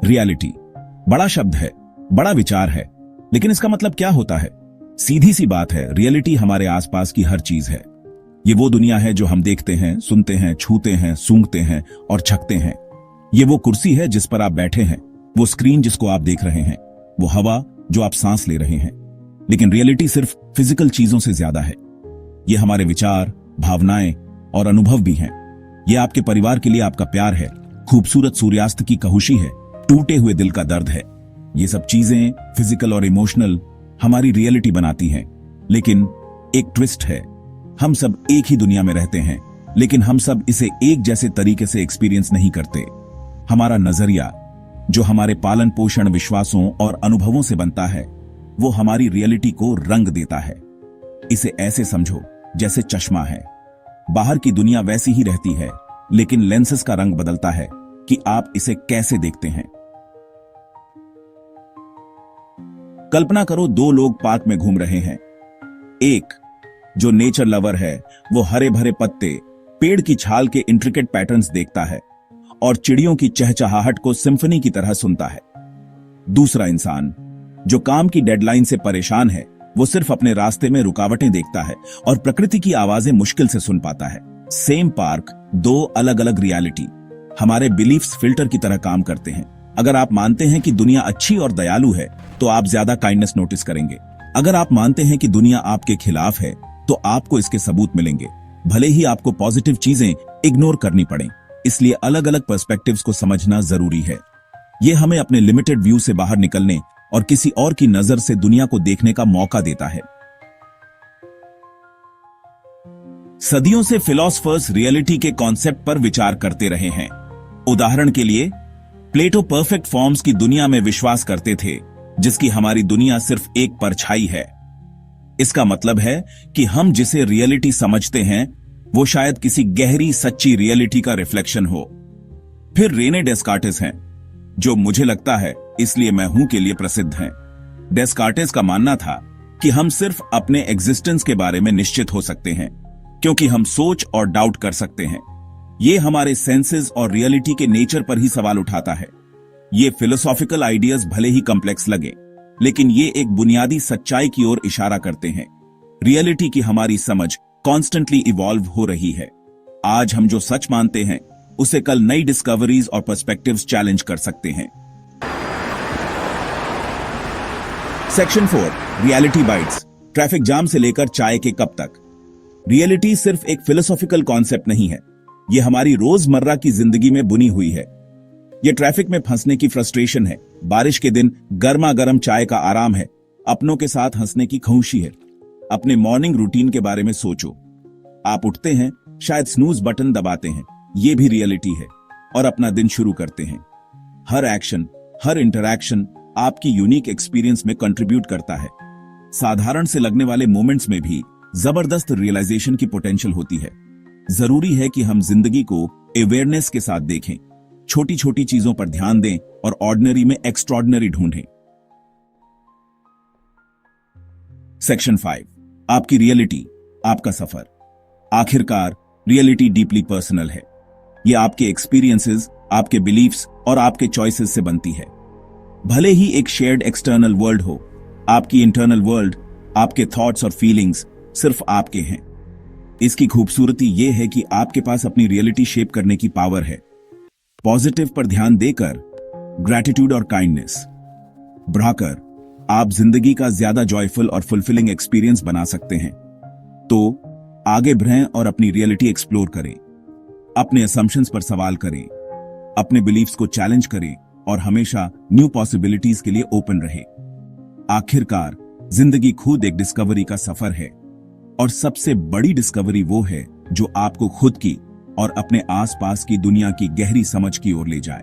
Reality बड़ा शब्द है, बड़ा विचार है, लेकिन इसका मतलब क्या होता है? सीधी सी बात है, रियलिटी हमारे आसपास की हर चीज है। ये वो दुनिया है जो हम देखते हैं, सुनते हैं, छूते हैं, सूंघते हैं और छकते हैं। ये वो कुर्सी है जिस पर आप बैठे हैं, वो स्क्रीन जिसको आप देख रहे हैं, वो हवा जो आप सांस ले रहे हैं। लेकिन रियलिटी सिर्फ फिजिकल चीजों से ज्यादा है। ये हमारे विचार, भावनाएं और अनुभव भी हैं। ये आपके परिवार के लिए आपका प्यार है, खूबसूरत सूर्यास्त की कहुशी है, टूटे हुए दिल का दर्द है। ये सब चीजें फिजिकल और इमोशनल हमारी रियलिटी बनाती हैं। लेकिन एक ट्विस्ट है, हम सब एक ही दुनिया में रहते हैं, लेकिन हम सब इसे एक जैसे तरीके से एक्सपीरियंस नहीं करते। हमारा नजरिया, जो हमारे पालन पोषण, विश्वासों और अनुभवों से बनता है, वो हमारी रियलिटी को रंग देता है। इसे ऐसे समझो जैसे चश्मा है। बाहर की दुनिया वैसी ही रहती है, लेकिन लेंसेस का रंग बदलता है कि आप इसे कैसे देखते हैं। कल्पना करो, दो लोग पार्क में घूम रहे हैं। एक जो नेचर लवर है, वो हरे भरे पत्ते, पेड़ की छाल के इंट्रिकेट पैटर्न्स देखता है और चिड़ियों की चहचहाहट को सिम्फनी की तरह सुनता है। दूसरा इंसान जो काम की डेडलाइन से परेशान है, वो सिर्फ अपने रास्ते में रुकावटें देखता है और प्रकृति की आवाजें मुश्किल से सुन पाता है। सेम पार्क, दो अलग अलग रियलिटी हमारे बिलीफ्स फिल्टर की तरह काम करते हैं। अगर आप मानते हैं कि दुनिया अच्छी और दयालु है, तो आप ज्यादा काइंडनेस नोटिस करेंगे। अगर आप मानते हैं कि दुनिया आपके खिलाफ है, तो आपको इसके सबूत मिलेंगे, भले ही आपको पॉजिटिव चीजें इग्नोर करनी पड़े। इसलिए अलग अलग पर्सपेक्टिव्स को समझना जरूरी है। यह हमें अपने लिमिटेड व्यू से बाहर निकलने और किसी और की नजर से दुनिया को देखने का मौका देता है। सदियों से फिलोसफर्स रियलिटी के कॉन्सेप्ट पर विचार करते रहे हैं। उदाहरण के लिए, प्लेटो परफेक्ट फॉर्म्स की दुनिया में विश्वास करते थे, जिसकी हमारी दुनिया सिर्फ एक परछाई है। इसका मतलब है कि हम जिसे रियलिटी समझते हैं, वो शायद किसी गहरी सच्ची रियलिटी का रिफ्लेक्शन हो। फिर रेने डेस्कार्टेस हैं, जो मुझे लगता है इसलिए मैं हूं के लिए प्रसिद्ध हैं। डेस्कार्टेस का मानना था कि हम सिर्फ अपने एग्जिस्टेंस के बारे में निश्चित हो सकते हैं, क्योंकि हम सोच और डाउट कर सकते हैं। ये हमारे सेंसेस और रियलिटी के नेचर पर ही सवाल उठाता है। ये फिलोसॉफिकल आइडियाज भले ही कॉम्प्लेक्स लगे, लेकिन ये एक बुनियादी सच्चाई की ओर इशारा करते हैं। रियलिटी की हमारी समझ कॉन्स्टेंटली इवॉल्व हो रही है। आज हम जो सच मानते हैं, उसे कल नई डिस्कवरीज और पर्सपेक्टिव्स चैलेंज कर सकते हैं। Section 4, reality bytes, traffic jam से लेकर चाय के कप तक। रियलिटी सिर्फ एक फिलोसॉफिकल कॉन्सेप्ट नहीं है, यह हमारी रोजमर्रा की जिंदगी में बुनी हुई है। यह ट्रैफिक में फंसने की फ्रस्ट्रेशन है, बारिश के दिन गर्मा गर्म चाय का आराम है, अपनों के साथ हंसने की खुशी है। अपने मॉर्निंग रूटीन के बारे में सोचो। आप उठते हैं, शायद स्नूज बटन दबाते हैं, यह भी रियलिटी है, और अपना दिन शुरू करते हैं। हर एक्शन, हर इंटरैक्शन आपकी यूनिक एक्सपीरियंस में कंट्रीब्यूट करता है। साधारण से लगने वाले मोमेंट्स में भी जबरदस्त रियलाइजेशन की पोटेंशियल होती है। जरूरी है कि हम जिंदगी को अवेयरनेस के साथ देखें, छोटी छोटी चीजों पर ध्यान दें और ऑर्डिनरी में एक्स्ट्रॉर्डिनरी ढूंढें। सेक्शन 5, आपकी रियलिटी, आपका सफर। आखिरकार रियलिटी डीपली पर्सनल है। यह आपके एक्सपीरियंसेस, आपके बिलीफ्स और आपके चॉइसेस से बनती है। भले ही एक शेयर्ड एक्सटर्नल वर्ल्ड हो, आपकी इंटरनल वर्ल्ड, आपके थॉट्स और फीलिंग्स सिर्फ आपके हैं। इसकी खूबसूरती यह है कि आपके पास अपनी रियलिटी शेप करने की पावर है। पॉजिटिव पर ध्यान देकर, ग्रैटिट्यूड और काइंडनेस बढ़ाकर, आप जिंदगी का ज्यादा जॉयफुल और फुलफिलिंग एक्सपीरियंस बना सकते हैं। तो आगे बढ़ें और अपनी रियलिटी एक्सप्लोर करें। अपने असम्पशंस पर सवाल करें, अपने बिलीफ्स को चैलेंज करें और हमेशा न्यू पॉसिबिलिटीज के लिए ओपन रहे। आखिरकार जिंदगी खुद एक डिस्कवरी का सफर है, और सबसे बड़ी डिस्कवरी वो है जो आपको खुद की और अपने आसपास की दुनिया की गहरी समझ की ओर ले जाए।